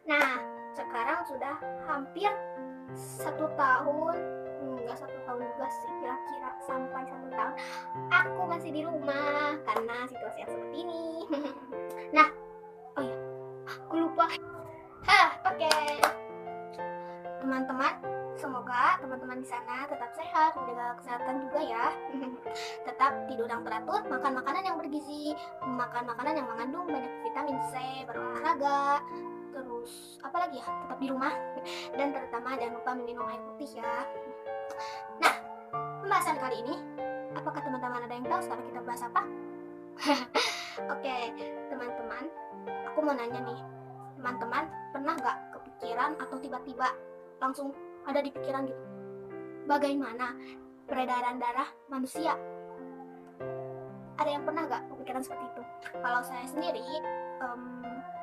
Nah, sekarang sudah hampir 1 tahun, enggak 1 tahun juga sih, kira-kira sampai 1 tahun aku masih di rumah karena situasi yang seperti ini. Nah, oh ya, aku lupa. Oke. Teman-teman, semoga teman-teman di sana tetap sehat, menjaga kesehatan juga ya. Tetap tidur yang teratur, makan makanan yang bergizi, makan makanan yang mengandung banyak vitamin C, berolahraga, terus apa lagi ya, tetap di rumah, dan terutama jangan lupa minum air putih ya. Nah, pembahasan kali ini, apakah teman-teman ada yang tahu sekarang kita bahas apa? Oke, teman-teman, aku mau nanya nih, teman-teman pernah gak kepikiran atau tiba-tiba langsung ada di pikiran gitu, bagaimana peredaran darah manusia? Ada yang pernah gak kepikiran seperti itu? Kalau saya sendiri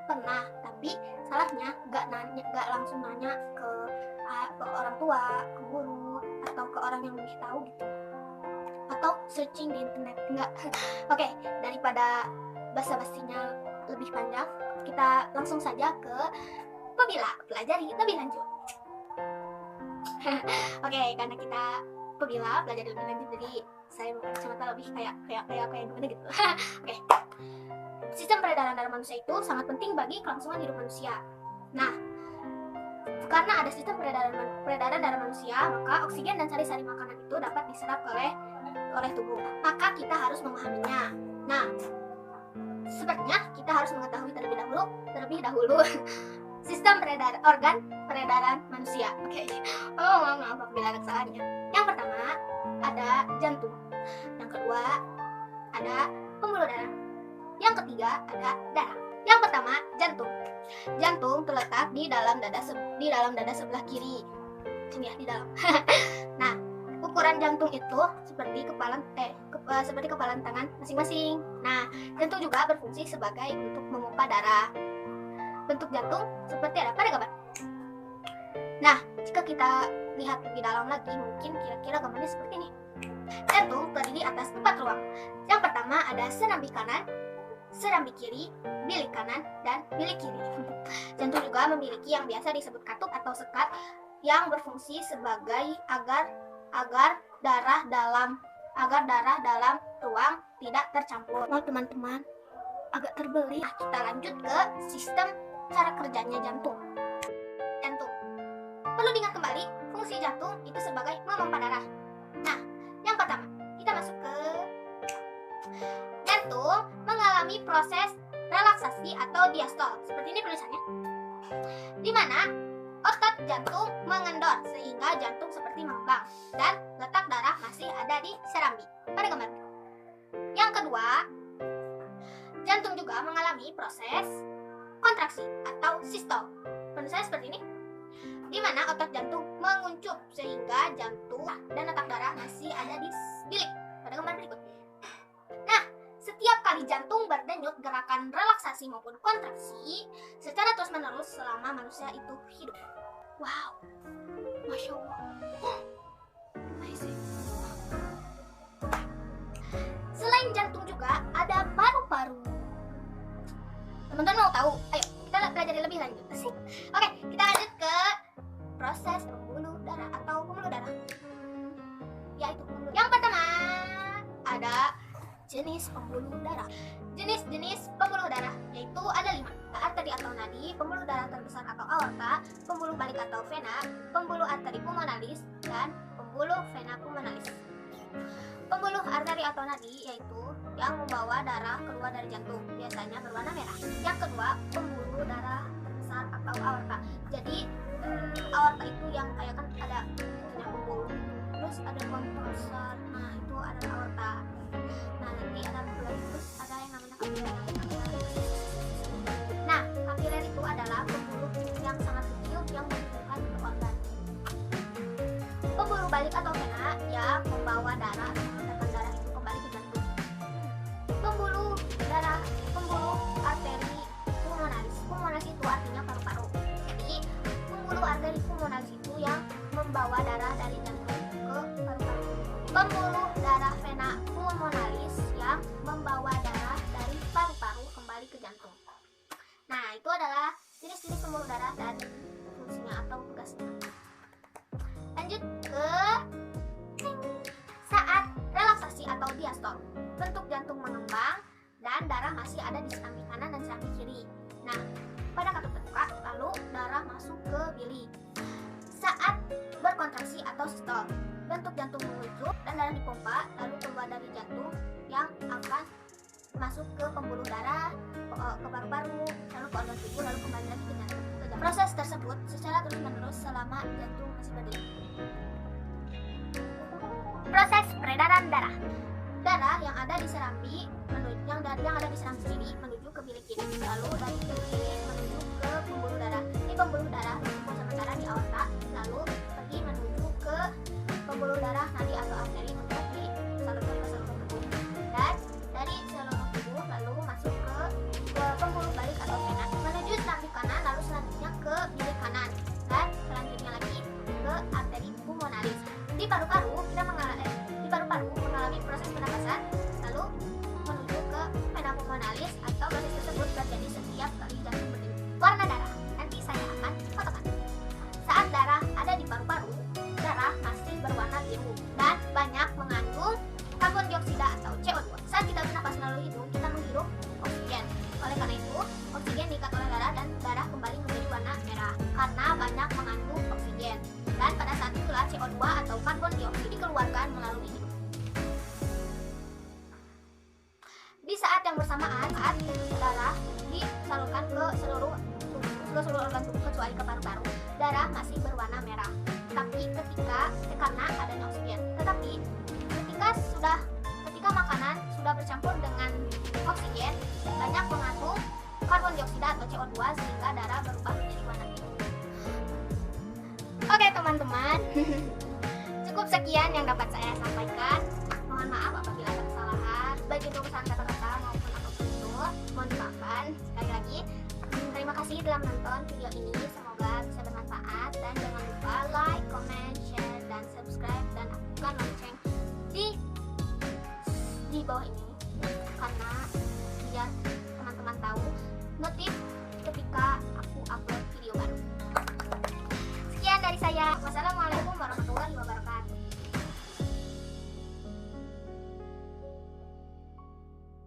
pernah, tapi salahnya gak langsung nanya ke orang tua, ke guru, atau ke orang yang lebih tahu gitu, atau searching di internet, enggak. Oke, daripada basa-basinya lebih panjang, kita langsung saja ke pelajari lebih lanjut. Oke, karena kita belajar lebih lanjut, jadi saya mau kacamata lebih kayak gimana gitu. Oke. Sistem peredaran darah manusia itu sangat penting bagi kelangsungan hidup manusia. Nah, karena ada sistem peredaran darah manusia, maka oksigen dan sari-sari makanan itu dapat diserap oleh tubuh. Maka kita harus memahaminya. Nah, sebaiknya kita harus mengetahui terlebih dahulu sistem organ peredaran manusia. Oke. Oh, maaf apabila ada kesalahannya. Yang pertama ada jantung. Yang kedua ada pembuluh darah. Yang ketiga ada darah. Yang pertama jantung. Jantung terletak di dalam dada sebelah kiri. Sini ya, di dalam. Nah, ukuran jantung itu seperti kepalan tangan masing-masing. Nah, jantung juga berfungsi sebagai untuk memompa darah. Bentuk jantung seperti ada pada gambar. Nah, jika kita lihat lebih dalam lagi, mungkin kira-kira gambarnya seperti ini. Jantung terdiri atas 4 ruang. Yang pertama ada serambi kanan, serambi kiri, bilik kanan, dan bilik kiri. Jantung juga memiliki yang biasa disebut katup atau sekat yang berfungsi sebagai agar darah dalam ruang tidak tercampur. Nah, teman-teman, agak terbeli. Nah, kita lanjut ke sistem cara kerjanya jantung. Perlu diingat kembali, fungsi jantung itu sebagai memompa darah. Nah, yang pertama, kita masuk ke jantung mengalami proses relaksasi atau diastol. Seperti ini tulisannya. Di mana otot jantung mengendor sehingga jantung seperti mengembang dan letak darah masih ada di serambi. Pada gambar. Yang kedua, jantung juga mengalami proses kontraksi atau sistol. Penulisannya seperti ini. Di mana otot jantung menguncup sehingga jantung dan letak darah masih ada di bilik. Pada gambar berikut. Nah, setiap kali jantung berdenyut, gerakan relaksasi maupun kontraksi secara terus-menerus selama manusia itu hidup. Wow, Masya Allah. Amazing. Selain jantung juga ada paru-paru. Teman-teman mau tahu? Ayo, kita pelajari lebih lanjut. Asik. Oke, kita lanjut ke proses pembuluh darah atau pembuluh darah. Yaitu yang pertama ada jenis pembuluh darah. Jenis-jenis pembuluh darah yaitu ada 5. Arteri atau nadi, pembuluh darah terbesar atau aorta, pembuluh balik atau vena, pembuluh arteri pulmonalis, dan pembuluh vena pulmonalis. Pembuluh arteri atau nadi yaitu yang membawa darah keluar dari jantung, biasanya berwarna merah. Yang kedua, pembuluh darah terbesar atau aorta. Jadi aorta itu yang kayak kan ada pembuluh, terus ada pembuluh besar. Nah, itu ada aorta. Nah, nanti ada lagi, terus ada yang namanya kapiler. Nah, kapiler itu adalah pembuluh yang sangat kecil yang menghubungkan ke organ. Pembuluh balik atau vena yang membawa darah itu kembali ke jantung. Pembuluh arteri pulmonalis. Pulmonalis itu artinya paru-paru. Jadi pembuluh arteri pulmonalis itu yang membawa darah dari jantung ke paru-paru. Pembuluh darah vena pulmonalis yang membawa darah dari paru-paru kembali ke jantung. Nah, itu adalah jenis-jenis pembuluh darah dan fungsinya atau tugasnya. Lanjut ke saat relaksasi atau diastol, bentuk jantung mengembang dan darah masih ada di serambi kanan dan serambi kiri. Nah, pada katup terbuka, lalu darah masuk ke bili. Saat berkontraksi atau sistol, bentuk jantung mengucur dan darah dipompa, lalu keluar dari jantung yang akan masuk ke pembuluh darah, ke paru-paru, lalu ke organ tubuh, lalu kembali lagi ke jantung. Proses tersebut secara terus-menerus selama jantung masih berdiri. Proses peredaran darah. Darah yang ada di serambi yang ada di serambi kiri menuju ke bilik kiri, lalu dari bilik kiri menuju ke pembuluh darah. Di pembuluh darah berkumpul sementara di aorta, lalu pergi menuju ke pembuluh darah nadi atau arteri untuk disalurkan ke seluruh tubuh. Dan dari seluruh tubuh lalu masuk ke pembuluh balik atau vena menuju serambi kanan, lalu selanjutnya ke bilik kanan dan selanjutnya lagi ke arteri pulmonalis. Di paru-paru mengalami proses pernapasan, lalu menuju ke vena pulmonalis atau proses tersebut terjadi setiap kali jantung berdiri. Warna darah nanti saya akan fotokan. Saat darah ada di paru-paru, darah masih berwarna biru dan banyak mengandung karbon dioksida atau CO2. Saat kita bernapas melalui hidung, kita menghirup oksigen. Oleh karena itu, oksigen diikat oleh darah dan darah kembali menjadi warna merah karena banyak mengandung oksigen. Dan pada saat itulah CO2 atau karbon dioksida dikeluarkan melalui hidung. Di saat yang bersamaan, saat darah disalurkan ke seluruh organ tubuh kecuali ke paru-paru, darah masih berwarna merah. Karena adanya oksigen. Tetapi ketika makanan sudah bercampur dengan oksigen, banyak mengandung karbon dioksida atau CO2 sehingga darah berubah menjadi warna biru. Oke teman-teman, cukup sekian yang dapat saya sampaikan. Mohon maaf apabila ada kesalahan, baik itu kesalahan kata-kata maupun apapun itu, mohon dimaafkan. Sekali lagi, terima kasih telah menonton video ini, semoga bisa bermanfaat dan jangan lupa like, comment, share, dan subscribe dan aktifkan lonceng di bawah ini.